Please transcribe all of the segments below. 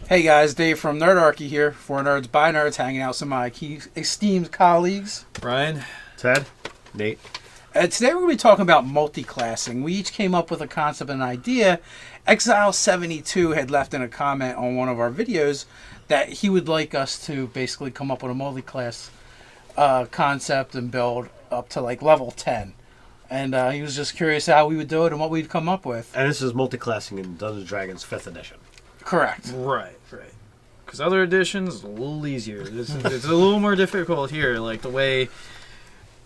Hey guys, Dave from Nerdarchy here, for Nerds by Nerds, hanging out with some of my key esteemed colleagues. Brian. Ted. Nate. And today we're going to be talking about multiclassing. We each came up with a concept and an idea. Exile72 had left in a comment on one of our videos that he would like us to basically come up with a multiclass concept and build up to like level 10. And he was just curious how we would do it and what we'd come up with. And this is multiclassing in Dungeons & Dragons 5th edition. Correct. Right. Because other editions, a little easier. It's a little more difficult here, like the way,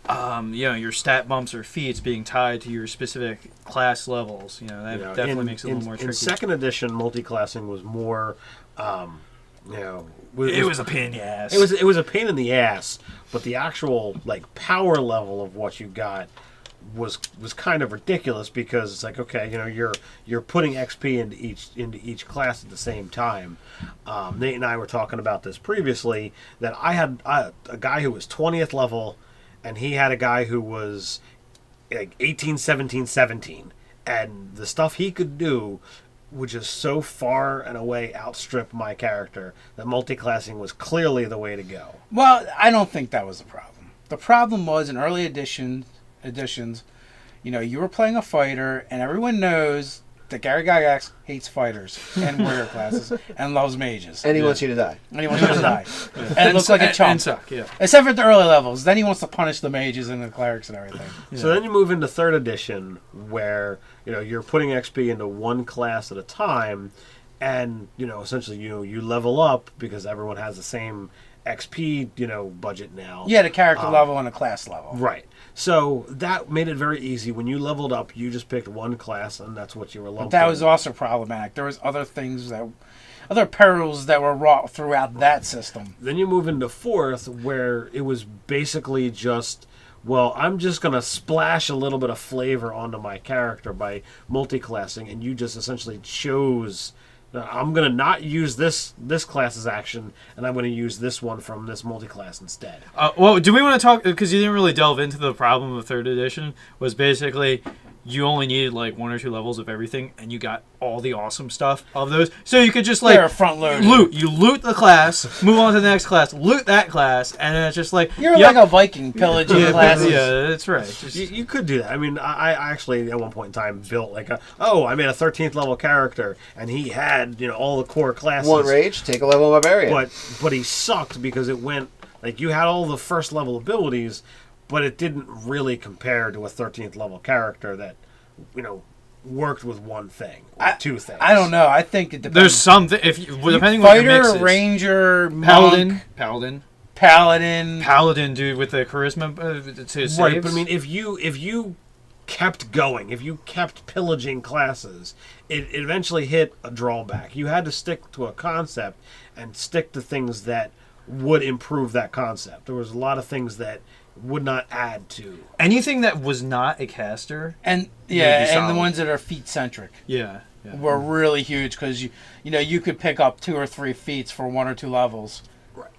your stat bumps or feats being tied to your specific class levels. That definitely makes it a little more tricky. In 2nd edition, multiclassing was more, it was a pain in the ass. It was a pain in the ass, but the actual power level of what you got was kind of ridiculous, because it's like, okay, you're putting XP into each class at the same time. Nate and I were talking about this previously, that I had a guy who was 20th level, and he had a guy who was like 18, 17, 17, and the stuff he could do would just so far and away outstrip my character that multiclassing was clearly the way to go. Well, I don't think that was the problem. The problem was in early editions, you were playing a fighter, and everyone knows that Gary Gygax hates fighters and warrior classes and loves mages. And he wants you to die. And it looks like a chump. And suck, yeah. Except for at the early levels. Then he wants to punish the mages and the clerics and everything. Yeah. So then you move into 3rd edition, where you're putting XP into one class at a time, and essentially you level up because everyone has the same XP budget now. Yeah, the character level and the class level. Right. So that made it very easy. When you leveled up, you just picked one class, and that's what you were leveling. But that was also problematic. There was other perils that were wrought throughout that system. Then you move into 4th, where it was basically just, well, I'm just going to splash a little bit of flavor onto my character by multiclassing, and you just essentially chose, I'm going to not use this class's action, and I'm going to use this one from this multiclass instead. Well, do we want to talk, because you didn't really delve into the problem of 3rd edition, was basically you only needed like 1 or 2 levels of everything, and you got all the awesome stuff of those. So you could just front load. You loot the class, move on to the next class, loot that class, and then it's just like you're like a Viking pillaging classes. Yeah, that's right. You could do that. I mean, I actually at one point in time built I made a 13th level character, and he had all the core classes. 1 rage, take a level barbarian. But he sucked because it went you had all the 1st level abilities, but it didn't really compare to a 13th level character that worked with one thing or 2 things. I don't know. I think it depends. There's something depending on fighter, what your mix is. ranger, paladin, dude, with the charisma to saves. Right, but I mean, if you kept going, if you kept pillaging classes, it eventually hit a drawback. You had to stick to a concept and stick to things that would improve that concept. There was a lot of things that would not add to anything that was not a caster, and the ones that are feat centric. Yeah. Were really huge, because you could pick up 2 or 3 feats for 1 or 2 levels. Right.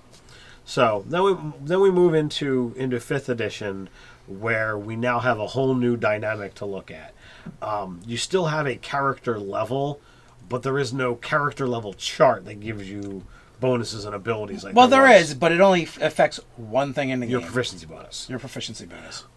So then we move into 5th edition, where we now have a whole new dynamic to look at. You still have a character level, but there is no character level chart that gives you bonuses and abilities there is, but it only affects one thing in the game. Your proficiency bonus.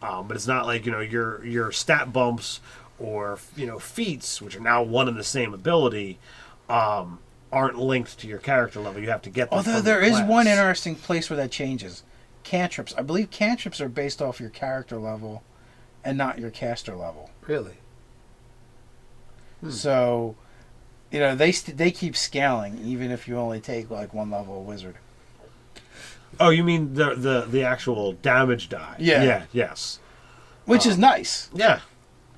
But it's not like your stat bumps or feats, which are now one and the same ability, aren't linked to your character level. You have to get them. Although there is one interesting place where that changes. Cantrips. I believe cantrips are based off your character level and not your caster level. Really? So they keep scaling even if you only take 1 level wizard. Oh, you mean the actual damage die? Yeah. Yes. Which is nice. Yeah.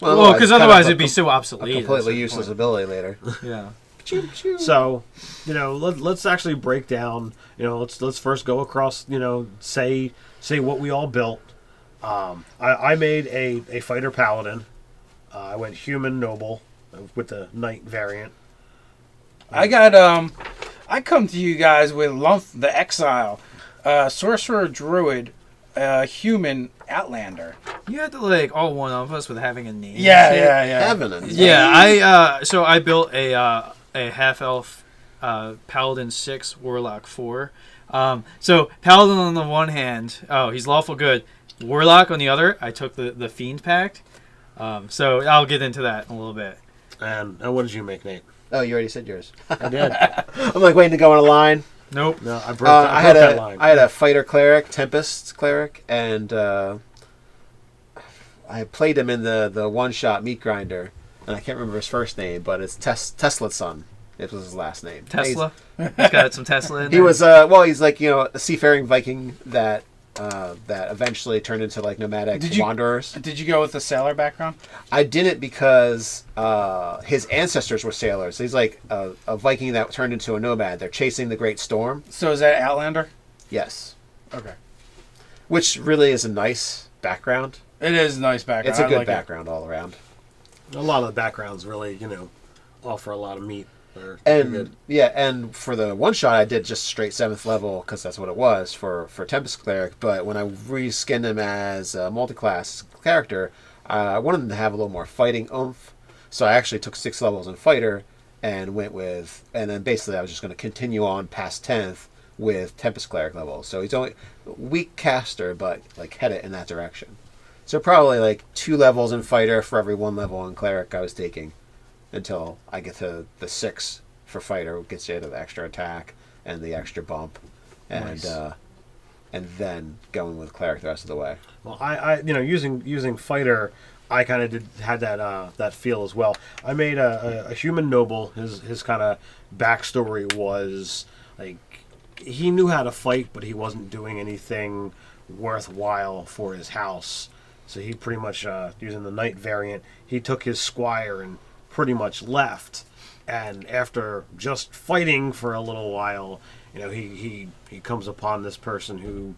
Well, because otherwise it'd be so obsolete. A completely useless ability later. Yeah. So, let's actually break down. Let's first go across. Say what we all built. I made a fighter paladin. I went human noble with the knight variant. I come to you guys with the Exile, Sorcerer, Druid, human, Outlander. You had to all one of us with having a name. Yeah. Heaven. Yeah, I built a half elf Paladin 6, Warlock 4. So Paladin on the one hand, he's lawful good. Warlock on the other, I took the Fiend Pact. So I'll get into that in a little bit. And what did you make, Nate? Oh, you already said yours. I did. I'm like waiting to go on a line. Nope. No, I broke that line. I had a fighter cleric, Tempest cleric, and I played him in the one-shot meat grinder, and I can't remember his first name, but it's Tesla's son. It was his last name. Tesla. He's got some Tesla in there. He was he's like a seafaring Viking that eventually turned into like nomadic wanderers. Did you go with the sailor background? I didn't because his ancestors were sailors. He's like a Viking that turned into a nomad. They're chasing the Great Storm. So is that Outlander? Yes. Okay. Which really is a nice background. It is a nice background. It's a good like background all around. A lot of the backgrounds really, offer a lot of meat. And for the one shot, I did just straight 7th level because that's what it was for Tempest Cleric. But when I reskinned him as a multiclass character, I wanted him to have a little more fighting oomph. So I actually took 6 levels in fighter and went with, and then basically I was just going to continue on past 10th with Tempest Cleric level. So he's only weak caster, but like headed in that direction. So probably like 2 levels in fighter for every 1 level in cleric I was taking. Until I get to the 6 for fighter, gets you the extra attack and the extra bump, and Nice. And then going with cleric the rest of the way. Well, I using fighter, I kind of had that feel as well. I made a human noble. His kind of backstory was like he knew how to fight, but he wasn't doing anything worthwhile for his house. So he pretty much using the knight variant, he took his squire and pretty much left, and after just fighting for a little while, he comes upon this person who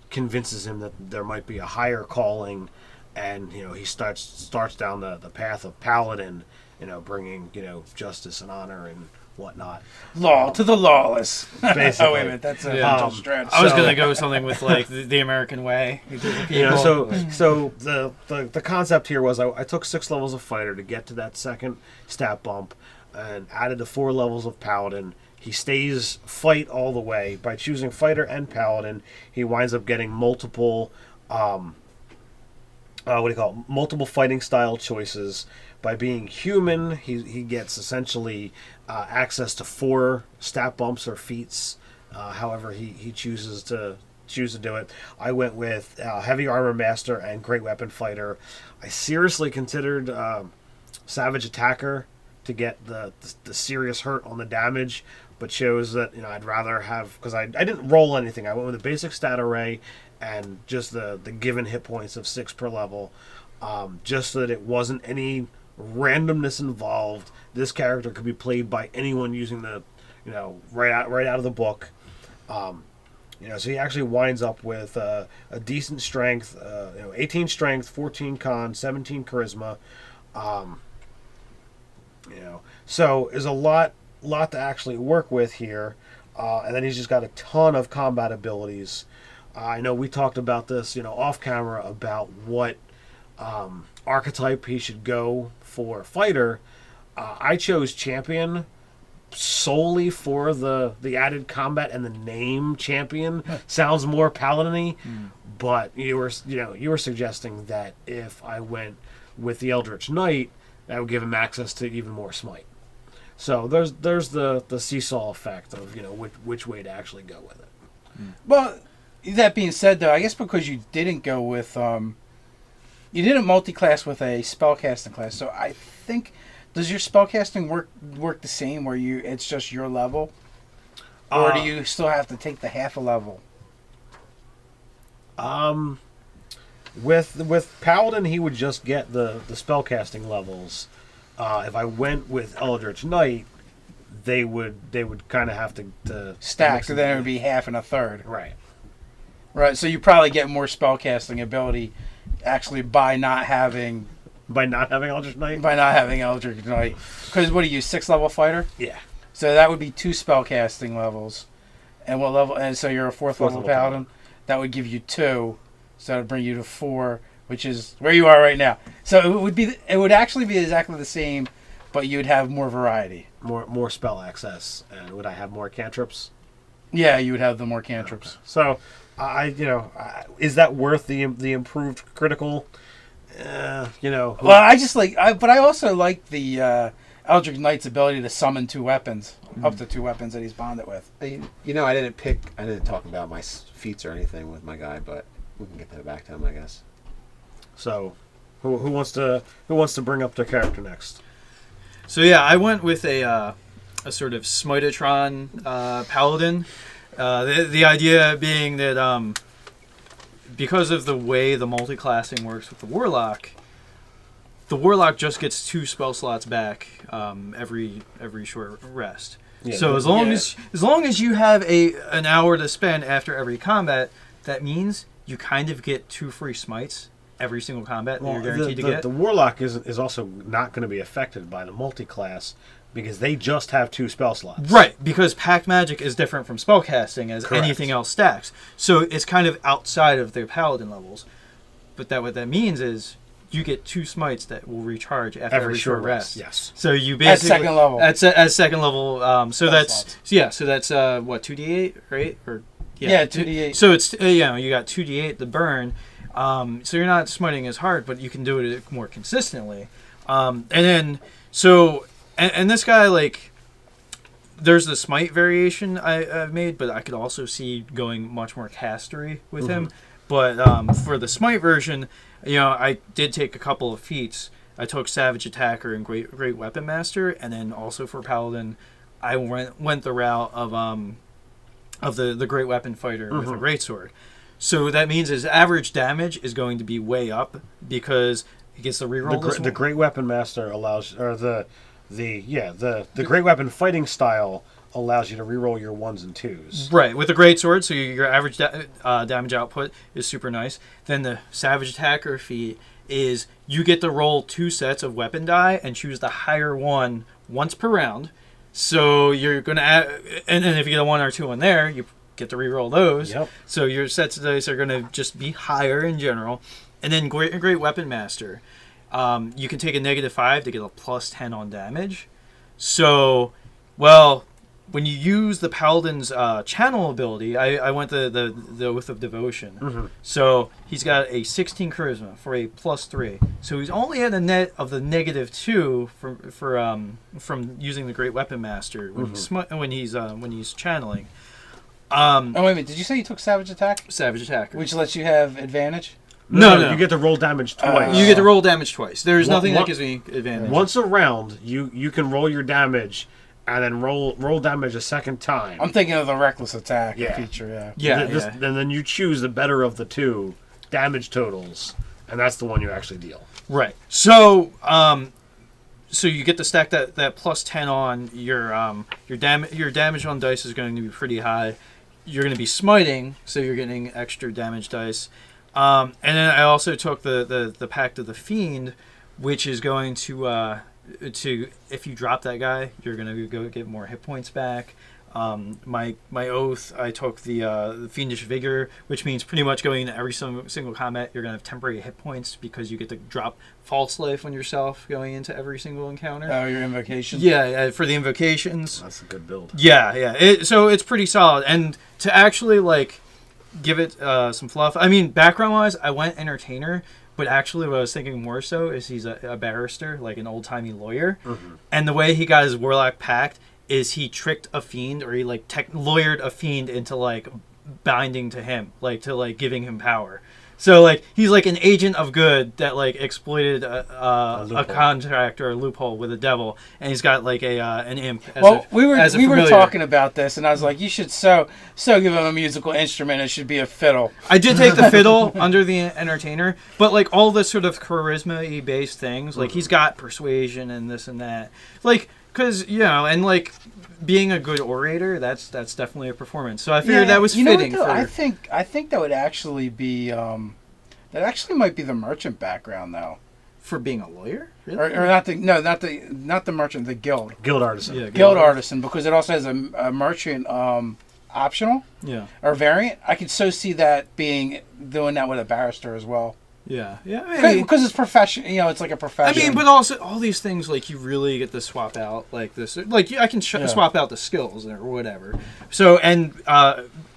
convinces him that there might be a higher calling, and he starts down the path of paladin, bringing justice and honor and whatnot. Law to the lawless. Basically. Oh wait a minute, that's a Yeah. mental stretch. I was gonna go with something with like the American way. So the concept here was I took 6 levels of fighter to get to that second stat bump, and added the 4 levels of paladin. He stays fight all the way. By choosing fighter and paladin, he winds up getting multiple multiple fighting style choices. By being human, he gets essentially access to 4 stat bumps or feats, however he chooses to do it. I went with heavy armor master and great weapon fighter. I seriously considered savage attacker to get the serious hurt on the damage, but chose that I'd rather have, because I didn't roll anything. I went with a basic stat array and just the given hit points of 6 per level, just so that it wasn't any randomness involved. This character could be played by anyone using the right out of the book. So he actually winds up with a decent strength, 18 strength, 14 con, 17 charisma. So there's a lot to actually work with here, and then he's just got a ton of combat abilities. I know we talked about this off camera about what archetype he should go for fighter. I chose champion solely for the added combat, and the name champion sounds more paladin-y. But you were suggesting that if I went with the Eldritch Knight, that would give him access to even more smite. So there's the seesaw effect of which way to actually go with it. Well, that being said, though, I guess because you didn't go with you didn't multi-class with a spellcasting class, so I think, does your spellcasting work the same where it's just your level, or do you still have to take the half a level? With Paladin, he would just get the spellcasting levels. If I went with Eldritch Knight, they would kind of have to Stack, so then it would be half and a third. Right. Right, so you probably get more spellcasting ability actually by not having Eldritch Knight. Because what are you, 6 level fighter? Yeah. So that would be 2 spellcasting levels. And what level? And so you're a 4th level paladin. That would give you 2. So that would bring you to 4, which is where you are right now. So it would actually be exactly the same, but you'd have more variety. more spell access, and would I have more cantrips? Yeah, you would have the more cantrips. So, is that worth the improved critical? Well, but I also like the Eldritch Knight's ability to summon 2 weapons, up to 2 weapons that he's bonded with. I didn't talk about my feats or anything with my guy, but we can get that back to him, I guess. So, who wants to bring up their character next? So yeah, I went with a sort of Smitatron paladin. The idea being that because of the way the multiclassing works with the warlock just gets 2 spell slots back every short rest. Yeah, so as long as you have an hour to spend after every combat, that means you kind of get 2 free smites every single combat that you're guaranteed to get. The warlock is also not going to be affected by the multiclass because they just have 2 spell slots. Right, because pact magic is different from spellcasting as Correct. anything else stacks. So it's kind of outside of their paladin levels. But what that means is you get 2 smites that will recharge after every short rest. Yes. So you basically At second level. At second level. So Spell that's what, 2d8, right? Or Yeah, 2d8. So it's you got 2d8 to burn. So you're not smiting as hard, but you can do it more consistently. And this guy, like, there's the smite variation I've made, but I could also see going much more castery with him. But for the smite version, I did take a couple of feats. I took Savage Attacker and Great Weapon Master, and then also for Paladin, I went the route of the Great Weapon Fighter with a Greatsword. So that means his average damage is going to be way up because he gets the reroll. The Great Weapon Master allows, or the Great Weapon fighting style allows you to reroll your 1s and 2s. Right, with the Greatsword, so your average damage output is super nice. Then the Savage Attacker feat is you get to roll 2 sets of weapon die and choose the higher one once per round. So you're going to add, and if you get a 1 or 2 in there, you get to reroll those. Yep. So your sets of dice are going to just be higher in general. And then Great Weapon Master, you can take a -5 to get a +10 on damage. So, well, when you use the Paladin's channel ability, I went the Oath of Devotion. So he's got a 16 charisma for a +3. So he's only at a net of the -2 from using the Great Weapon Master when he's channeling. Oh, wait a minute. Did you say you took Savage Attack? Savage Attacker. Which lets you have advantage? No. You get to roll damage twice. You get to roll damage twice. There's nothing that one- gives me advantage. Once a round, you can roll your damage and then roll damage a second time. I'm thinking of the Reckless Attack Yeah. feature, Yeah, And then you choose the better of the 2 damage totals, and that's the one you actually deal. Right. So, so you get to stack that +10 on your damage on dice is going to be pretty high. You're going to be smiting, so you're getting extra damage dice. And then I also took the Pact of the Fiend, which is going to if you drop that guy, you're going to go get more hit points back. My oath, I took the Fiendish Vigor, which means pretty much going into every single combat, you're going to have temporary hit points because you get to drop False Life on yourself going into every single encounter. Oh, your invocation? Yeah, for the invocations. That's a good build. Yeah. So it's pretty solid. And to actually, like, give it some fluff, I mean, background-wise, I went Entertainer, but actually what I was thinking more so is he's a barrister, like an old-timey lawyer. And the way he got his Warlock Pact is he tricked a fiend, or he like lawyered a fiend into like binding to him, like to like giving him power. So like he's like an agent of good that like exploited a contract or a loophole with a devil, and he's got like an imp. We were talking about this, and I was like, you should so give him a musical instrument. It should be a fiddle. I did take the fiddle under the Entertainer, but like all this sort of charisma-y based things, like he's got persuasion and this and that, like. Because, and like being a good orator, that's definitely a performance. So I figured that was fitting. I think that would actually be that actually might be the merchant background though. For being a lawyer, really? or not the merchant, the guild Artisan. Yeah, guild artisan, because it also has a merchant optional or variant. I could so see that doing that with a barrister as well. Yeah, yeah. I mean, Because it's profession. It's like a profession. but also all these things like you really get to swap out like this. Like I can swap out the skills or whatever. So and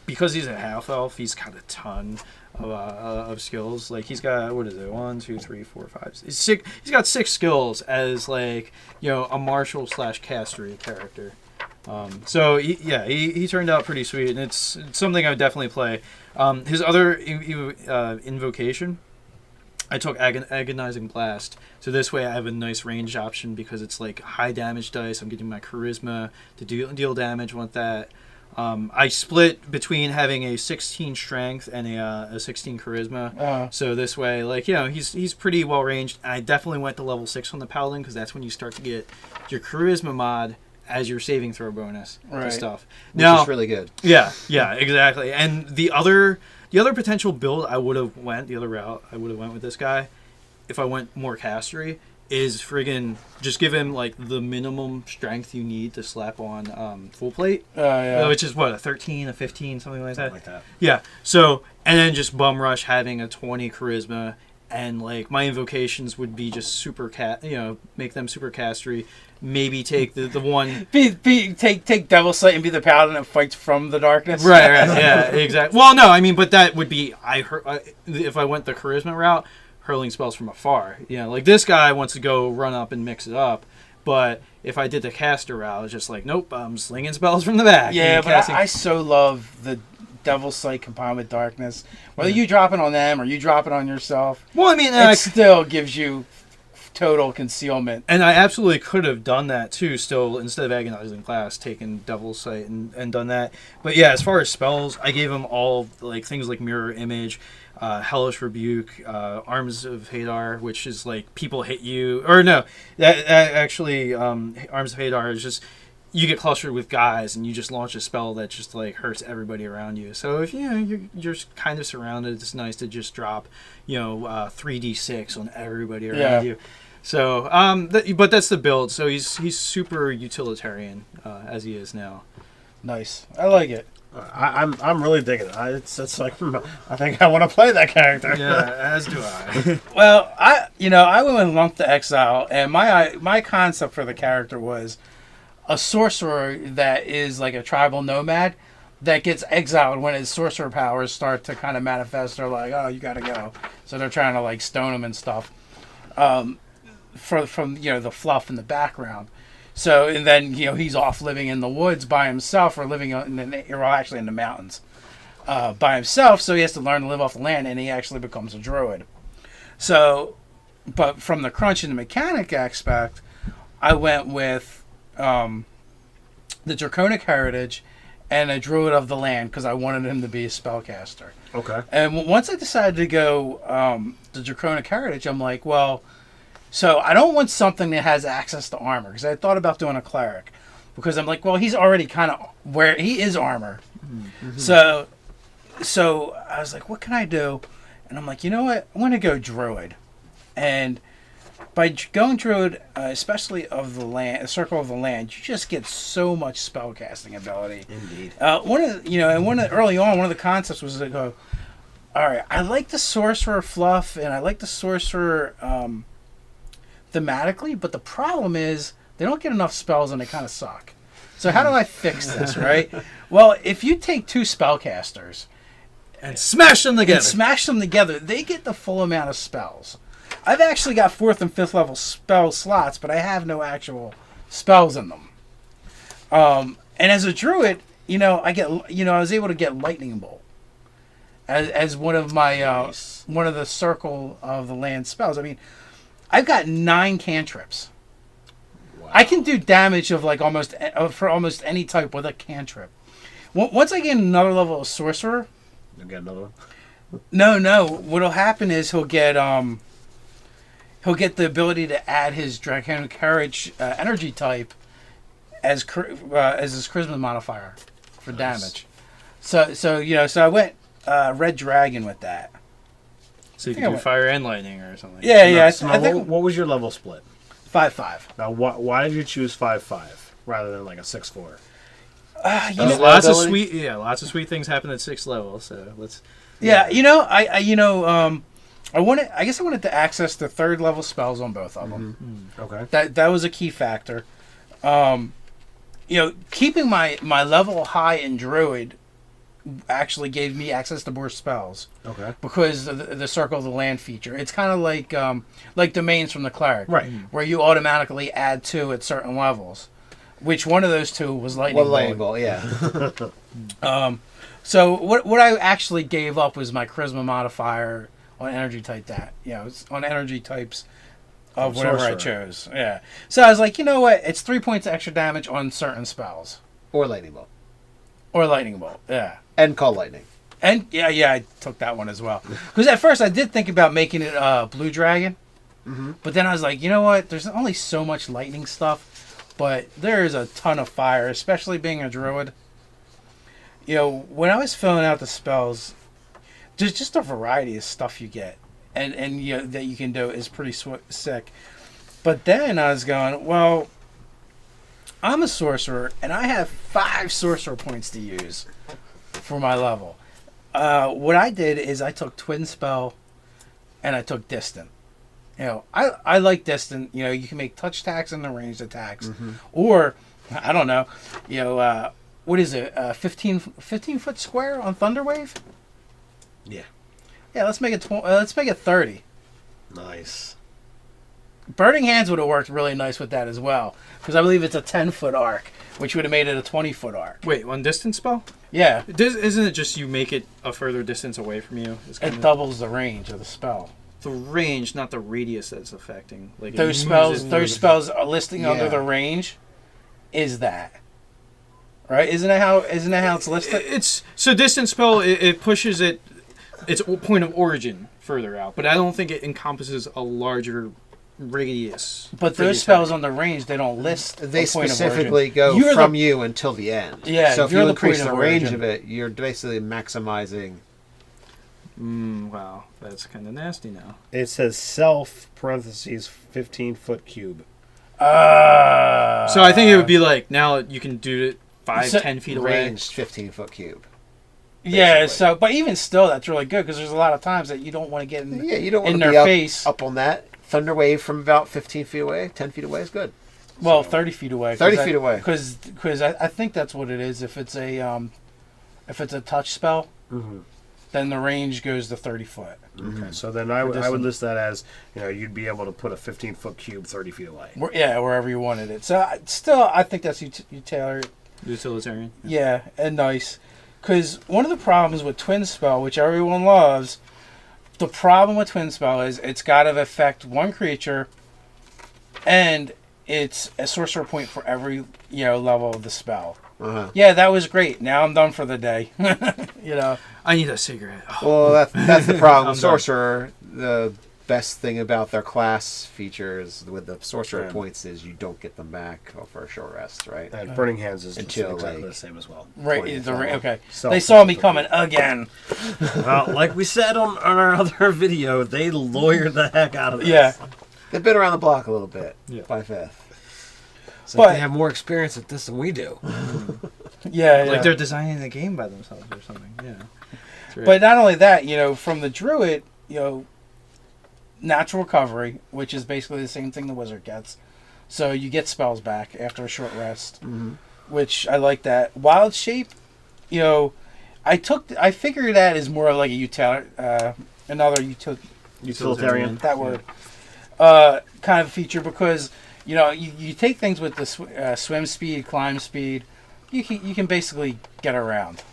because he's a half elf, he's got a ton of skills. Like he's got what is it? 1, 2, 3, 4, 5, 6. He's got 6 skills as like a martial / castery character. So he turned out pretty sweet, and it's something I would definitely play. His other invocation, I took Agonizing Blast, so this way I have a nice range option because it's like high damage dice. I'm getting my charisma to deal damage with that. I split between having a 16 strength and a 16 charisma. So this way, like he's pretty well ranged. I definitely went to level 6 on the paladin because that's when you start to get your charisma mod as your saving throw bonus and stuff. Which is really good. Yeah, exactly. And the other potential build the other route I would have went with this guy, if I went more castery, is friggin' just give him like the minimum strength you need to slap on full plate. Which is what, a 13, a 15, something like that. Yeah. So and then just bum rush having a 20 charisma. And like my invocations would be just super make them super castery. Maybe take the one take Devil Sight and be the paladin that fights from the darkness. Right, yeah, exactly. Well, no, I mean, but that would be if I went the charisma route, hurling spells from afar. Like this guy wants to go run up and mix it up, but if I did the caster route, it's just like nope, I'm slinging spells from the back. Yeah, but I so love the Devil Sight combined with darkness. Whether you drop it on them or you drop it on yourself, well, I mean, it still gives you total concealment. And I absolutely could have done that too. Still, instead of Agonizing Blast, taken Devil Sight and done that. But yeah, as far as spells, I gave them all like things like Mirror Image, Hellish Rebuke, Arms of Hadar, which is like people hit you, or no, that actually Arms of Hadar is just. You get clustered with guys, and you just launch a spell that just like hurts everybody around you. So if you're kind of surrounded, it's nice to just drop 3d6 on everybody around you. So but that's the build. So he's super utilitarian as he is now. Nice, I like it. I'm really digging it. It's like I think I want to play that character. Yeah, as do I. Well, I went with Lump to Exile, and my concept for the character was a sorcerer that is like a tribal nomad that gets exiled when his sorcerer powers start to kind of manifest. They're like, oh, you gotta go. So they're trying to like stone him and stuff. From the fluff in the background. So and then he's off living in the woods by himself, or living in the mountains by himself. So he has to learn to live off the land, and he actually becomes a druid. So, but from the crunch and the mechanic aspect, I went with the Draconic Heritage and a Druid of the Land because I wanted him to be a spellcaster. Okay. And once I decided to go the Draconic Heritage, I'm like, well, so I don't want something that has access to armor because I thought about doing a cleric because I'm like, well, he's already kind of where he is armor. Mm-hmm. So I was like, what can I do? And I'm like, you know what? I'm going to go Druid. And by going Druid, especially of the land, Circle of the Land, you just get so much spellcasting ability. Indeed. Early on, one of the concepts was to go, all right, I like the Sorcerer fluff, and I like the Sorcerer thematically, but the problem is they don't get enough spells and they kind of suck. So how do I fix this, right? Well, if you take 2 spellcasters and smash them together, they get the full amount of spells. I've actually got 4th and 5th level spell slots, but I have no actual spells in them. And as a druid, I was able to get Lightning Bolt as one of my one of the Circle of the Land spells. I mean, I've got 9 cantrips. Wow. I can do damage of like almost any type with a cantrip. Once I get another level of sorcerer, you'll get another one. No. What'll happen is he'll get the ability to add his Draconic Courage energy type as his charisma modifier for damage. So I went Red Dragon with that. So you can do fire and lightning or something. Yeah. I think what was your level split? 5/5. Now, why did you choose 5/5 rather than like a 6/4? Lots of sweet things happen at 6th level. So let's. Yeah, I guess I wanted to access the 3rd level spells on both of them. Okay. That was a key factor. Keeping my level high in Druid actually gave me access to more spells. Okay. Because of the Circle of the Land feature. It's kind of like domains from the Cleric. Right. Where you automatically add 2 at certain levels. Which one of those 2 was Lightning Well, Bolt. lightning bolt, yeah. So what I actually gave up was my Charisma modifier on energy type on energy types of whatever I Sorcerer. chose. Yeah. So I was like, you know what? It's 3 points extra damage on certain spells. Or lightning bolt. Or Lightning Bolt. Yeah. And call lightning. And yeah, I took that one as well. Because at first I did think about making it Blue Dragon. But then I was like, you know what? There's only so much lightning stuff. But there is a ton of fire, especially being a Druid. When I was filling out the spells, there's just a variety of stuff you get. And that you can do is pretty sick. But then I was going, well, I'm a sorcerer, and I have 5 sorcerer points to use for my level. What I did is I took Twin Spell, and I took Distant. I like Distant. You can make touch attacks and the ranged attacks. Or, I don't know, what is it, 15-foot square on Thunderwave? Yeah. Yeah, let's make it 30. Nice. Burning Hands would have worked really nice with that as well, because I believe it's a 10-foot arc, which would have made it a 20-foot arc. Wait, one distance spell? Yeah, Isn't it just you make it a further distance away from you? it doubles the range of the spell. the range, not the radius that's affecting. Like it Those moves spells are listing under Yeah. the range. Is that right? Isn't that how it's listed? It's so distance spell. It pushes it its point of origin further out, but I don't think it encompasses a larger radius. But for those the spells attack. on the range, they don't list. They a point of specifically origin. go You're from the, you until the end. Yeah, So if you're you the increase point the of range origin. of it, you're basically maximizing. Wow, that's kind of nasty now. It says self parentheses 15-foot cube. So I think it would be like now you can do it 5-10 feet away. Ranged 15-foot cube. Yeah. basically. So, but even still, that's really good because there's a lot of times that you don't want to get in. Yeah, you don't want in to be their up, face. up on that. Thunder wave from about 15 feet away, 10 feet away is good. Well, 30 feet away. 30 feet away. Because I think that's what it is. If it's a touch spell, then the range goes to 30 foot. Okay, so then I would list that as, you'd be able to put a 15-foot cube 30 feet away. Wherever you wanted it. So I think that's Utilitarian. Yeah, and nice. Because one of the problems with Twin Spell, which everyone loves, the problem with Twin Spell is it's got to affect one creature, and it's a sorcerer point for every level of the spell. Yeah, that was great. Now I'm done for the day. I need a cigarette. Well, that's the problem. I'm with Sorcerer, the best thing about their class features with the Sorcerer points is you don't get them back for a short rest, right? And Burning Hands is Until, exactly like, the same as well. Right. 20 Okay. So- They saw me coming again. Well, like we said on our other video, they lawyered the heck out of this. Yeah. They've been around the block a little bit. Yeah. By fifth. So But- they have more experience at this than we do. Yeah. Like they're designing the game by themselves or something. Yeah. That's right. But not only that, from the Druid, natural recovery, which is basically the same thing the Wizard gets. So you get spells back after a short rest, which I like that. Wild Shape, I figured that is more like a Utilitarian. that word, kind of feature because you take things with the swim speed, climb speed, you can basically get around.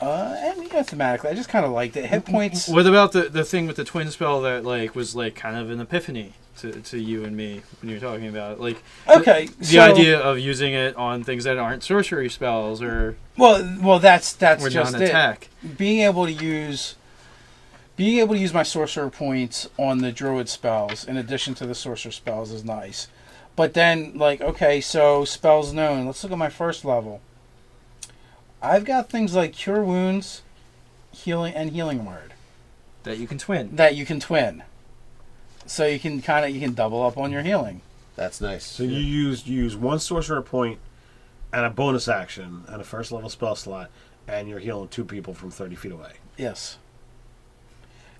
And thematically, I just kind of liked it. Hit points. What about the thing with the twin spell that was kind of an epiphany to you and me when you were talking about it? Like Okay, the idea of using it on things that aren't sorcery spells or that's or just non-attack. it. Being able to use my sorcerer points on the Druid spells in addition to the sorcerer spells is nice. But then so spells known. Let's look at my first level. I've got things like Cure Wounds, Healing Word That you can twin. that you can twin. So you can double up on your healing. That's nice. So you use one sorcerer point and a bonus action and a first level spell slot, and you're healing 2 people from 30 feet away. Yes.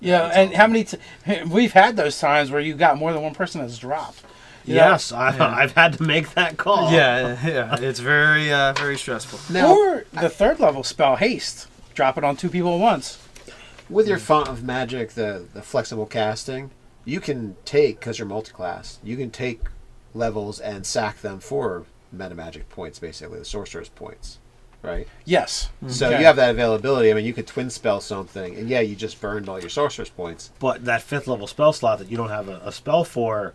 Yeah, and how many? We've had those times where you got more than one person that's dropped. You know? Yes, I've had to make that call. Yeah, it's very very stressful. Now, Or the third level spell haste, drop it on 2 people at once. with your font of magic, the flexible casting, you can take, because you're multiclass, you can take levels and sack them for meta magic points, basically the sorcerer's points, right? Yes. So Okay. you have that availability. I mean, you could twin spell something, and yeah, you just burned all your sorcerer's points. But that 5th level spell slot that you don't have a spell for,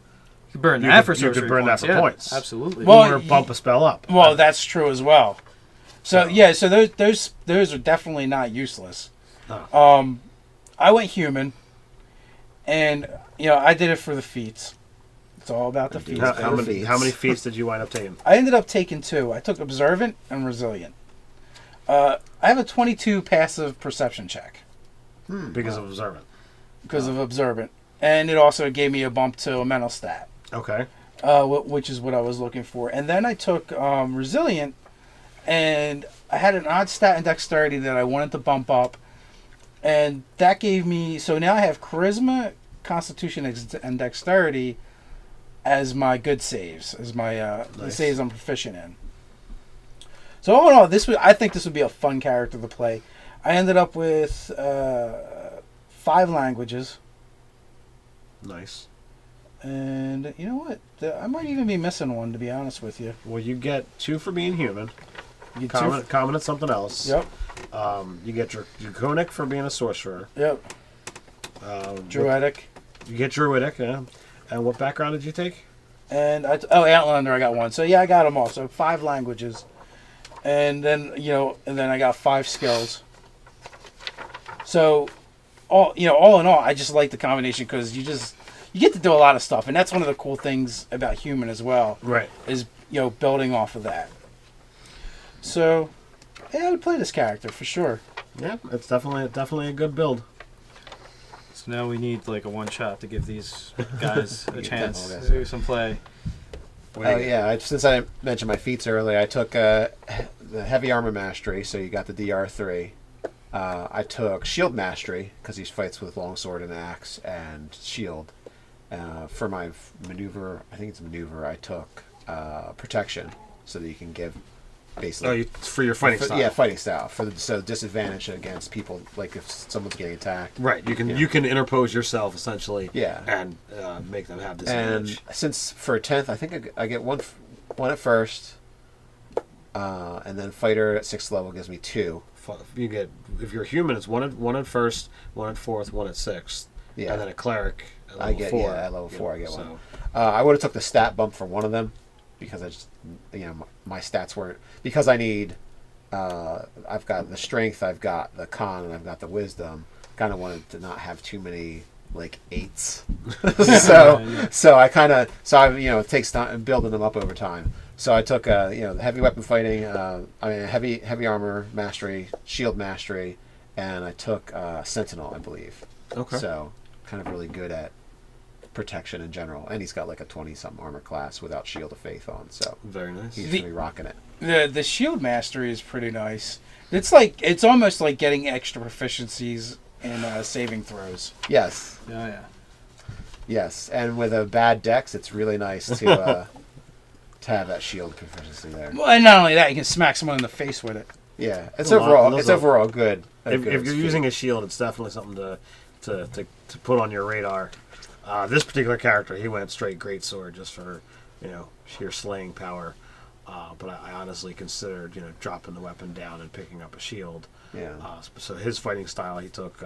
You could burn You that could- for you could sorcery burn that points. for Yeah, points. Absolutely. Well, or bump a spell up. Well, that's true as well. So yeah, so those are definitely not useless. Oh. I went human, and I did it for the feats. It's all about the feats. How many feats. how many feats did you wind up taking? I ended up taking 2. I took observant and resilient. I have a 22 passive perception check Because of observant. because of observant, and it also gave me a bump to a mental stat. Okay. Which is what I was looking for. And then I took resilient, and I had an odd stat in dexterity that I wanted to bump up, and that gave me. So now I have charisma, constitution, and dexterity as my good saves, as my the Nice. saves I'm proficient in. So all in all, I think this would be a fun character to play. I ended up with 5 languages. Nice. And you know what? I might even be missing one, to be honest with you. Well, you get 2 for being human. You get Common at something else. Yep. You get your Draconic for being a sorcerer. Yep. Druidic. You get Druidic, yeah. And what background did you take? And Outlander, I got 1. So yeah, I got them all. So 5 languages, and then I got 5 skills. So, all in all, I just like the combination because you get to do a lot of stuff, and that's one of the cool things about human as well. Right. Is building off of that. So, yeah, I would play this character for sure. Yeah, it's definitely a good build. So now we need like a one shot to give these guys a chance demo, to do some play. Oh yeah, since I mentioned my feats earlier, I took the heavy armor mastery, so you got the DR3. I took shield mastery because he fights with longsword and axe and shield. For my maneuver, I think it's maneuver, I took protection so that you can give basically For your fighting style. Yeah, fighting style so disadvantage against people, like if someone's getting attacked. Right. You can interpose yourself essentially. Yeah. And make them have And disadvantage. since for 10th, I think I get one at first, and then fighter at 6th level gives me 2. You get, if you're human, it's one at first, 1 at 4th, 1 at 6th, Yeah. and then a cleric at level I get 4. at level 4 I get so, one. I would have took the stat bump for one of them because I just my stats weren't, because I need I've got the strength, I've got the con, and I've got the wisdom. Kind of wanted to not have too many like 8s. It takes time building them up over time. So I took heavy weapon fighting, heavy armor mastery, shield mastery, and I took sentinel, I believe. Okay. So kind of really good at protection in general, and he's got like a 20-something armor class without Shield of Faith on, so Very nice. he's gonna be rocking it. The shield mastery is pretty nice. It's almost like getting extra proficiencies in saving throws. Yes, Yeah. yes, and with a bad dex, it's really nice to have that shield proficiency there. Well, and not only that, you can smack someone in the face with it. Yeah, it's A lot. overall Those it's are- overall good. If you're using a shield, it's definitely something to put on your radar. This particular character, he went straight greatsword just for sheer slaying power. But I honestly considered dropping the weapon down and picking up a shield. Yeah. So his fighting style, he took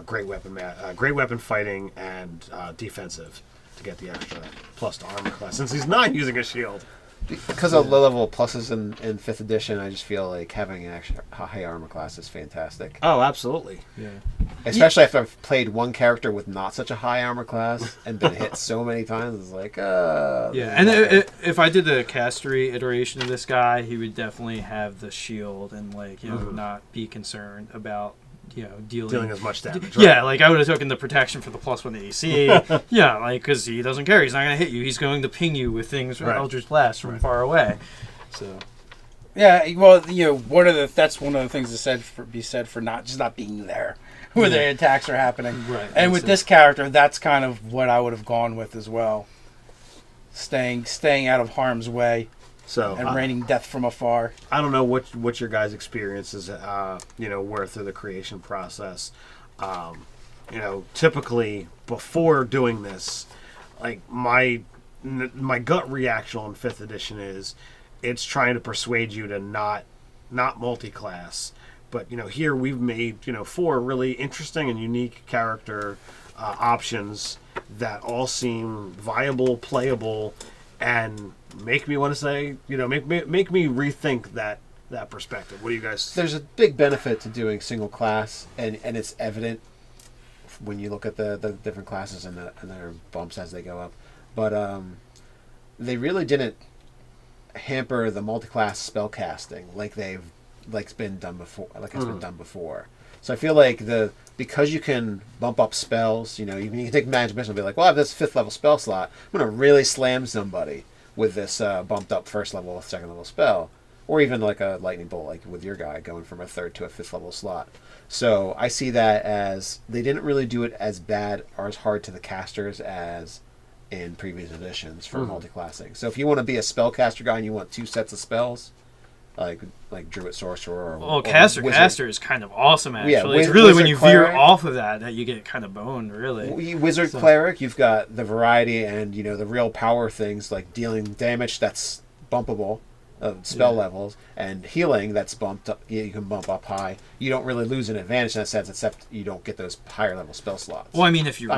great weapon fighting and defensive to get the extra plus to armor class. Since he's not using a shield. Because of low level pluses in 5th edition, I just feel like having an extra high armor class is fantastic. Oh, absolutely. Yeah. Especially if I've played one character with not such a high armor class and been hit so many times, it's like, Yeah, and if I did the castery iteration of this guy, he would definitely have the shield and not be concerned about dealing as much damage. Yeah, like I would have taken the protection for the +1 to AC. Yeah, like because he doesn't care, he's not going to hit you. He's going to ping you with things from Eldritch Blast from far away. So. Yeah, well, that's one of the things that be said for not being there. where the attacks are happening. Right. And with this character, that's kind of what I would have gone with as well. Staying out of harm's way So and raining death from afar. I don't know what your guys' experiences, were through the creation process. Typically before doing this, like my gut reaction on 5th edition is, it's trying to persuade you to not multi-class. But here we've made 4 really interesting and unique character options that all seem viable, playable, and make me want to say, make me rethink that perspective. What do you guys? There's a big benefit to doing single class, and it's evident when you look at the different classes and their bumps as they go up. But they really didn't hamper the multi-class spell casting like it's been done before. Been done before. So I feel like because you can bump up spells, you can take Magic Mission and be like, well, I have this 5th level spell slot. I'm going to really slam somebody with this bumped up 1st level, 2nd level spell. Or even like a lightning bolt, like with your guy going from a 3rd to a 5th level slot. So I see that as they didn't really do it as bad or as hard to the casters as in previous editions for multiclassing. So if you want to be a spellcaster guy and you want 2 sets of spells, like Druid, Sorcerer, or caster is kind of awesome, actually. Yeah, it's really when you veer Cleric, off of that you get kind of boned, really. Wizard, Cleric, you've got the variety and the real power things like dealing damage that's bumpable, spell levels, and healing that's bumped up. You can bump up high. You don't really lose an advantage in that sense, except you don't get those higher level spell slots. Well, I mean, if you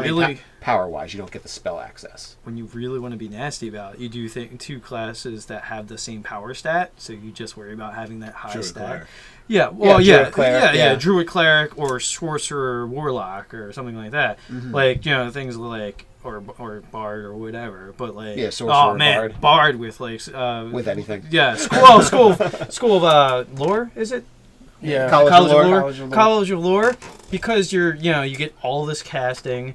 power wise, you don't get the spell access. When you really want to be nasty about it, you do think 2 classes that have the same power stat, so you just worry about having that high Druid, stat. Cleric. Yeah, well, Druid, Cleric, Druid, Cleric, or Sorcerer, Warlock, or something like that. Like things like or Bard or whatever. But like, Sorcerer, Bard with with anything. Yeah, school of lore, is it? Yeah, College of Lore, because you get all this casting,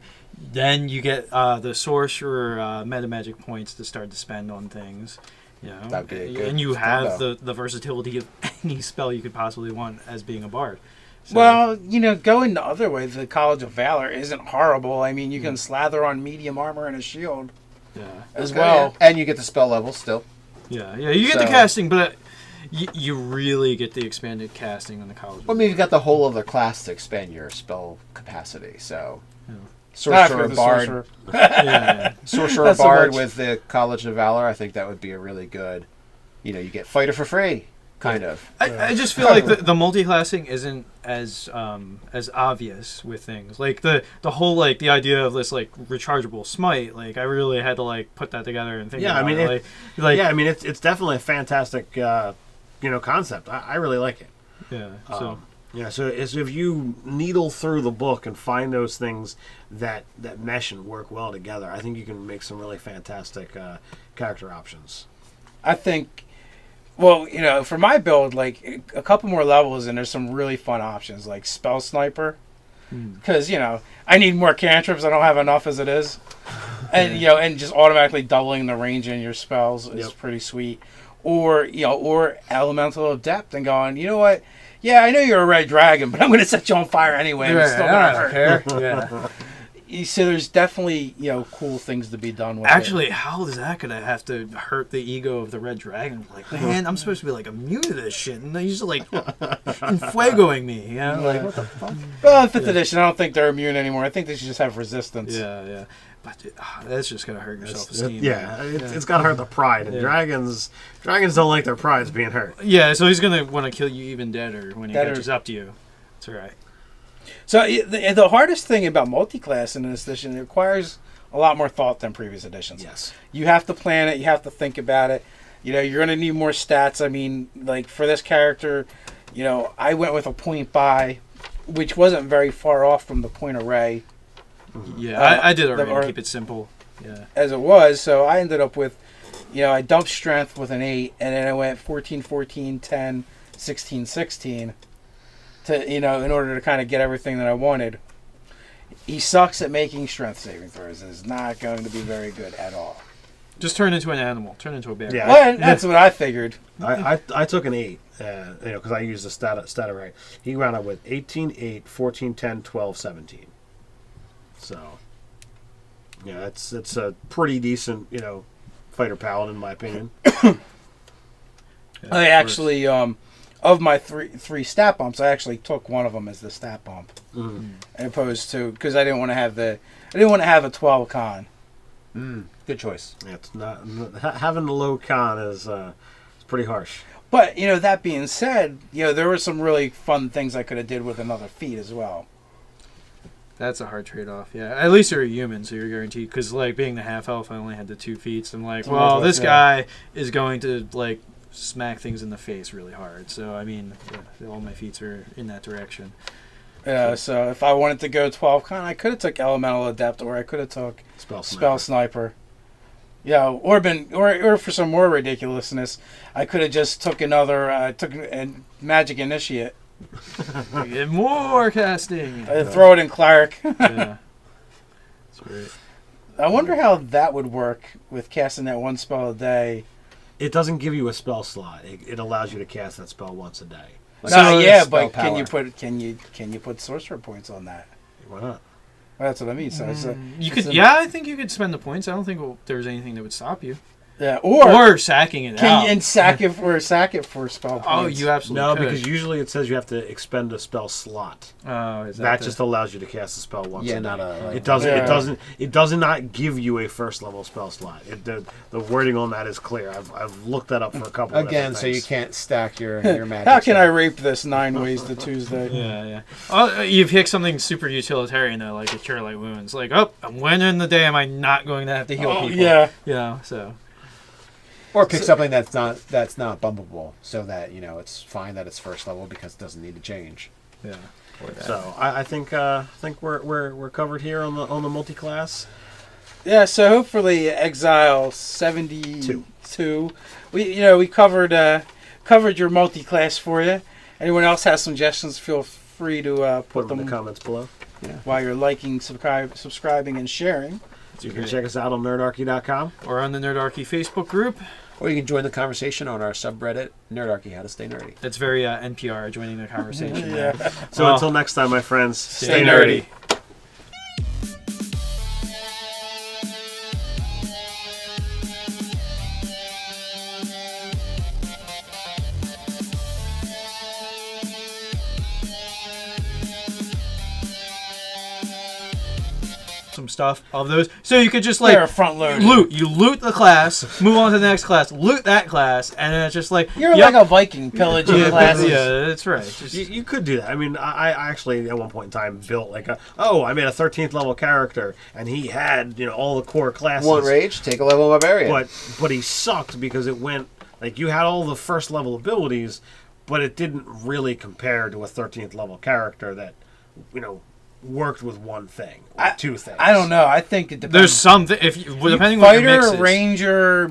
then you get the Sorcerer meta magic points to start to spend on things. That'd be a good and you have combo. the versatility of any spell you could possibly want as being a bard. So, well, going the other way, the College of Valor isn't horrible. I mean, you can slather on medium armor and a shield as well. Yeah. And you get the spell level still. Yeah, you get the casting, but you really get the expanded casting on the College of Well, I mean, you've got the whole other class to expand your spell capacity, so... Yeah. Sorcerer, Bard. Sorcerer, Not so Bard much. with the College of Valor, I think that would be a really good... you get Fighter for free, kind of. I just feel like the multi-classing isn't as obvious with things. Like the whole the idea of this rechargeable smite, I really had to put that together and think about it. It's definitely a fantastic concept. I really like it. Yeah. So so if you needle through the book and find those things that mesh and work well together, I think you can make some really fantastic character options. I think, well, for my build, a couple more levels and there's some really fun options like Spell Sniper, because I need more cantrips. I don't have enough as it is, and and just automatically doubling the range in your spells is pretty sweet. Or or Elemental Adept and going, you know what? Yeah, I know you're a red dragon, but I'm going to set you on fire anyway. And it's still going to hurt. Yeah. So there's definitely cool things to be done with Actually, it. how is that going to have to hurt the ego of the red dragon? Man, I'm supposed to be immune to this shit, and they're just infuegoing me. What the fuck? Well, in 5th edition, I don't think they're immune anymore. I think they should just have resistance. Yeah. But that's just going to hurt your self-esteem. It's got to hurt the pride, and dragons don't like their prides being hurt. Yeah, so he's going to want to kill you even deader when he catches up to you. That's right. So the hardest thing about multi-class in this edition, it requires a lot more thought than previous editions. Yes. You have to plan it. You have to think about it. You're going to need more stats. I mean, for this character, I went with a point buy, which wasn't very far off from the point array. Yeah, I did already to keep it simple. Yeah. As it was, so I ended up with, I dumped strength with an 8, and then I went 14, 14, 10, 16, 16 to, in order to kind of get everything that I wanted. He sucks at making strength saving throws and is not going to be very good at all. Just turn into an animal. Turn into a bear. Yeah. Well, that's what I figured. I took an 8, because I used the stat array. He wound up with 18, 8, 14, 10, 12, 17. So, yeah, it's a pretty decent, fighter paladin in my opinion. I actually, of my three stat bumps, I actually took one of them as the stat bump, as opposed to because I didn't want to have a 12 con. Good choice. Yeah, it's not having the low con is it's pretty harsh. But that being said, there were some really fun things I could have did with another feat as well. That's a hard trade-off. Yeah, at least you're a human, so you're guaranteed. Because being the half elf, I only had the 2 feats. I'm like, well, this guy is going to smack things in the face really hard. So I mean, all my feats are in that direction. Yeah. So if I wanted to go 12 con, I could have took Elemental Adept, or I could have took Spell Sniper. Yeah, or for some more ridiculousness, I could have just took another Magic Initiate. Get more casting. Throw it in Cleric. Yeah, that's great. I wonder how that would work with casting that one spell a day. It doesn't give you a spell slot. It allows you to cast that spell once a day. But can you put sorcerer points on that? Why not? Well, that's what I mean. So I think you could spend the points. I don't think there's anything that would stop you. Yeah, or sacking it out. And sack it for spell points. Oh, you absolutely could. Because usually it says you have to expend a spell slot. Oh, is that just allows you to cast a spell once a day. not a... It does not give you a first level spell slot. The wording on that is clear. I've looked that up for a couple of Again, so you can't stack your magic. How can I rape this 9 ways to Tuesday? Yeah. Oh, you pick something super utilitarian though, like a Cure Light Wounds. When in the day am I not going to have to heal people? Yeah. So. Or pick something that's not bumpable, so that it's fine that it's first level because it doesn't need to change. Yeah. So I think we're covered here on the multi-class. Yeah. So hopefully Exile 72. We covered your multi-class for you. Anyone else has suggestions? Feel free to put them in the comments below. Yeah. While you're liking, subscribing, and sharing. You can check us out on nerdarchy.com. Or on the Nerdarchy Facebook group. Or you can join the conversation on our subreddit, Nerdarchy, How to Stay Nerdy. It's very NPR, joining the conversation. Yeah. So until next time, my friends, stay nerdy. Stuff of those, so you could just front load loot the class, move on to the next class, loot that class, and then it's just like like a Viking pillaging classes. Yeah, that's right. You could do that. I mean, I actually at one point in time built I made a 13th level character, and he had all the core classes. One rage, take a level Barbarian. But he sucked because it went you had all the first level abilities, but it didn't really compare to a 13th level character that worked with one thing or 2 things. I don't know. I think it depends. There's something depending on fighter, what your mix is. ranger,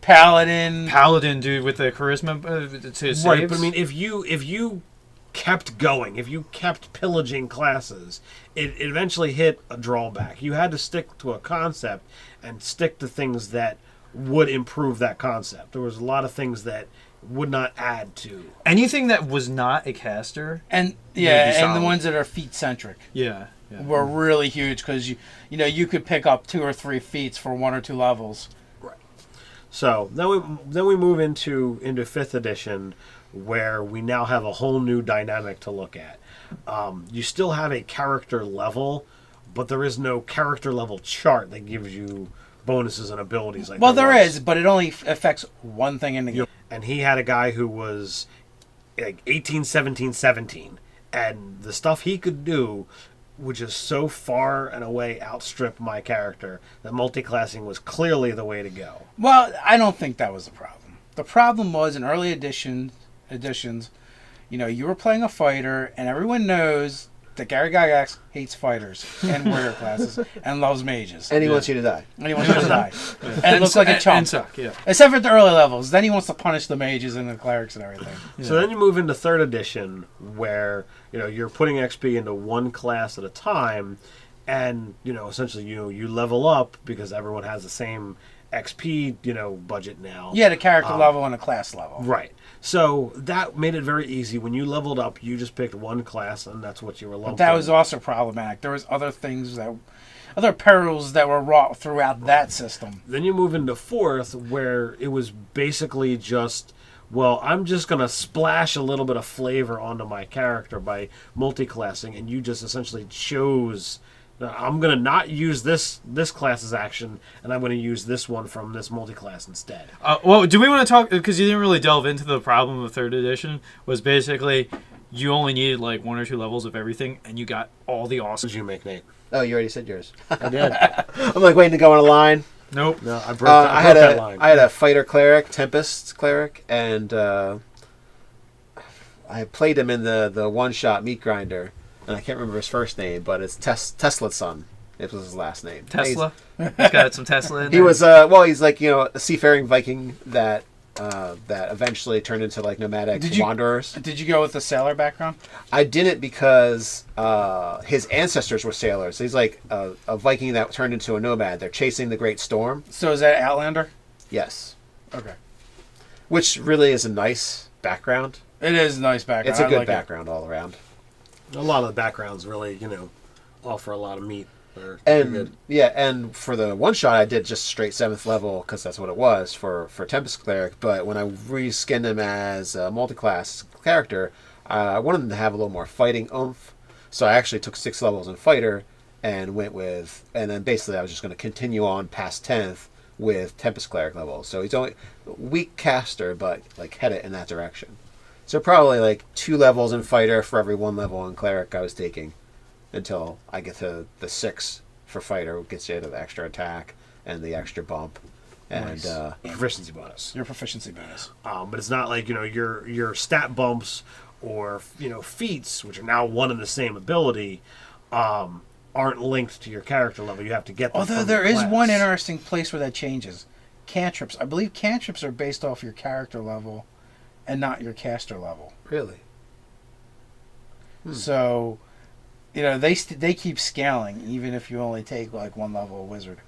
paladin, dude, with the charisma to saves. Right, but I mean, if you kept going, if you kept pillaging classes, it eventually hit a drawback. You had to stick to a concept and stick to things that would improve that concept. There was a lot of things that would not add to anything that was not a caster, and the ones that are feat centric. Yeah. Were really huge because you could pick up 2 or 3 feats for 1 or 2 levels. Right. So then we move into 5th edition, where we now have a whole new dynamic to look at. You still have a character level, but there is no character level chart that gives you bonuses and abilities. Well, there is, but it only affects one thing in the game. And he had a guy who was 18, 17, 17. And the stuff he could do would just so far and away outstrip my character that multiclassing was clearly the way to go. Well, I don't think that was the problem. The problem was in early editions, you were playing a fighter, and everyone knows that Gary Gygax hates fighters and warrior classes and loves mages. And he wants you to die. And it looks like a chump. And suck, yeah. Except for the early levels. Then he wants to punish the mages and the clerics and everything. Yeah. So then you move into 3rd edition, where you're putting XP into one class at a time, and essentially you level up because everyone has the same XP budget now. Yeah, the character level and a class level. Right. So that made it very easy. When you leveled up, you just picked one class, and that's what you were lumped But that in. was also problematic. There was other perils that were wrought throughout that system. Then you move into fourth, where it was basically just, well, I'm just going to splash a little bit of flavor onto my character by multiclassing, and you just essentially chose, I'm going to not use this class's action, and I'm going to use this one from this multiclass instead. Well, do we want to talk, because you didn't really delve into the problem of 3rd edition, was basically you only needed like 1 or 2 levels of everything, and you got all the awesome. What did you make, Nate? Oh, you already said yours. I did. I'm like waiting to go on a line. Nope. No, I broke that line. I had a fighter cleric, Tempest cleric, and I played him in the one-shot meat grinder, and I can't remember his first name, but it's Tesla's son. It was his last name. Tesla? He's got some Tesla in there. He was he's like a seafaring Viking that eventually turned into like nomadic wanderers. Did you go with the sailor background? I didn't because his ancestors were sailors. He's like a Viking that turned into a nomad. They're chasing the Great Storm. So is that Outlander? Yes. Okay. Which really is a nice background. It is a nice background. It's a I good like background all around. A lot of the backgrounds really, offer a lot of meat. They're good. And for the one shot, I did just straight 7th level because that's what it was for Tempest cleric. But when I reskinned him as a multiclass character, I wanted him to have a little more fighting oomph. So I actually took 6 levels in fighter and and then basically I was just going to continue on past 10th with Tempest cleric level. So he's only weak caster, but like headed in that direction. So probably like 2 levels in fighter for every 1 level in cleric I was taking until I get to the 6 for fighter, which gets you the extra attack and the extra bump and Nice. Proficiency bonus. your proficiency bonus. But it's not like your stat bumps or feats, which are now one and the same ability, aren't linked to your character level. You have to get them. Although from there the is class. one interesting place where that changes. Cantrips. I believe cantrips are based off your character level and not your caster level. really. So, they keep scaling even if you only take like 1 level wizard.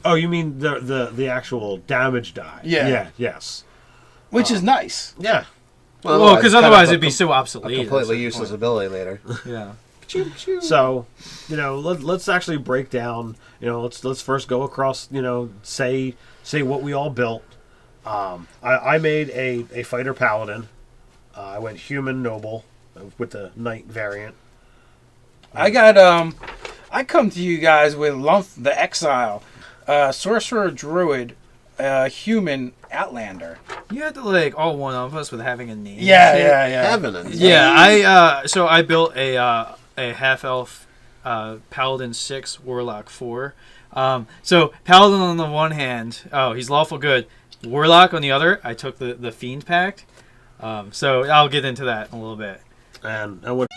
Oh, you mean the actual damage die? Yeah. Yes. Which is nice. Yeah. Well, because it's kind otherwise of it'd be so a obsolete. completely useless ability later. Yeah. So, let's actually break down. Let's first go across. Say what we all built. I made a fighter paladin. I went human noble with the knight variant. I come to you guys with the Exile, Sorcerer Druid, human Outlander. You had to like all one of us with having a name. Yeah. Heaven and Yeah, so I built a half elf paladin 6 warlock 4. So paladin on the one hand, he's lawful good. Warlock on the other, I took the fiend pact. So I'll get into that in a little bit. And what?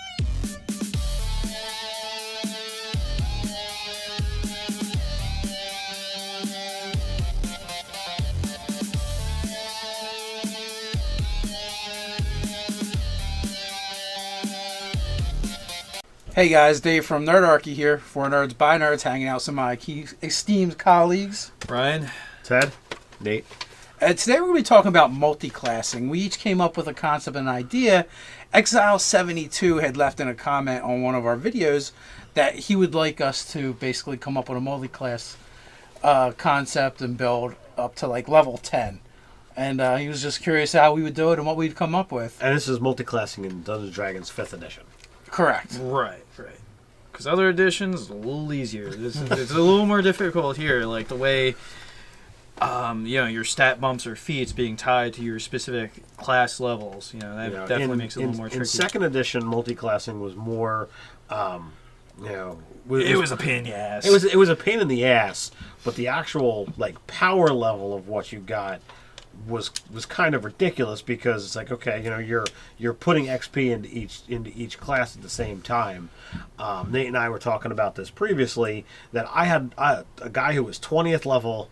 Hey guys, Dave from Nerdarchy here for Nerds by Nerds, hanging out with some of my esteemed colleagues. Brian? Ted? Nate? Today we're going to be talking about multiclassing. We each came up with a concept and idea. Exile72 had left in a comment on one of our videos that he would like us to basically come up with a multiclass concept and build up to like level 10. And he was just curious how we would do it and what we'd come up with. And this is multiclassing in Dungeons & Dragons 5th edition. Correct. Right. Because other editions, a little easier. It's a little more difficult here, like the way, your stat bumps or feats being tied to your specific class levels. That definitely makes it a little more tricky. In 2nd edition, multiclassing was more, it was a pain in the ass. It was a pain in the ass, but the actual power level of what you got was kind of ridiculous because it's like, okay, you're putting XP into each class at the same time. Nate and I were talking about this previously, that I had a guy who was 20th level